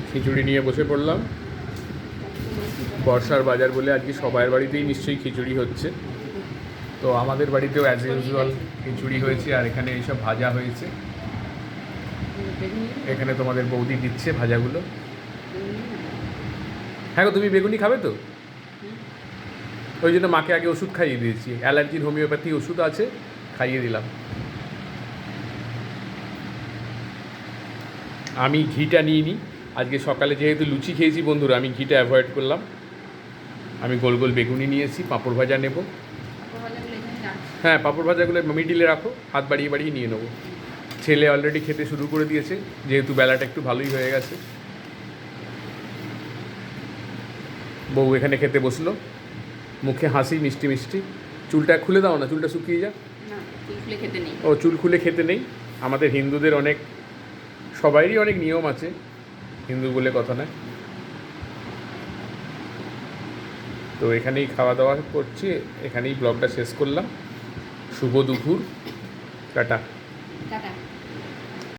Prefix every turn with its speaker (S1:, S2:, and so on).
S1: খিচুড়ি নিয়ে বসে পড়লাম। বর্ষার বাজার বলে আজকে সবার বাড়িতেই নিশ্চয়ই খিচুড়ি হচ্ছে। তো আমাদের বাড়িতেও অ্যাজ ইউজুয়াল খিচুড়ি হয়েছে, আর এখানে এইসব ভাজা হয়েছে। এখানে তোমাদের বৌদি দিচ্ছে ভাজাগুলো। হ্যাঁ গো, তুমি বেগুনি খাবে তো? ওই জন্য মাকে আগে ওষুধ খাইয়ে দিয়েছি, অ্যালার্জির হোমিওপ্যাথি ওষুধ আছে, খাইয়ে দিলাম। আমি ঘিটা নিইনি আজকে, সকালে যেহেতু লুচি খেয়েছি বন্ধুরা, আমি ঘিটা অ্যাভয়েড করলাম। আমি গোল গোল বেগুনি নিয়েছি, পাঁপড় ভাজা নেব। হ্যাঁ, পাঁপড় ভাজাগুলো মিডিলে রাখো, হাত বাড়িয়ে বাড়িয়ে নিয়ে নেবো। ছেলে অলরেডি খেতে শুরু করে দিয়েছে, যেহেতু বেলাটা একটু ভালোই হয়ে গেছে। বউ এখানে খেতে বসলো, মুখে হাসি মিষ্টি মিষ্টি। চুলটা খুলে দাও না, চুলটা শুকিয়ে যা। ও, চুল খুলে খেতে নেই। আমাদের হিন্দুদের অনেক, সবাইরই অনেক নিয়ম আছে, হিন্দু বলে কথা নয়। তো এখানেই খাওয়া দাওয়া করছি, এখানেই ব্লগটা শেষ করলাম। শুভ দুপুর, টাটা।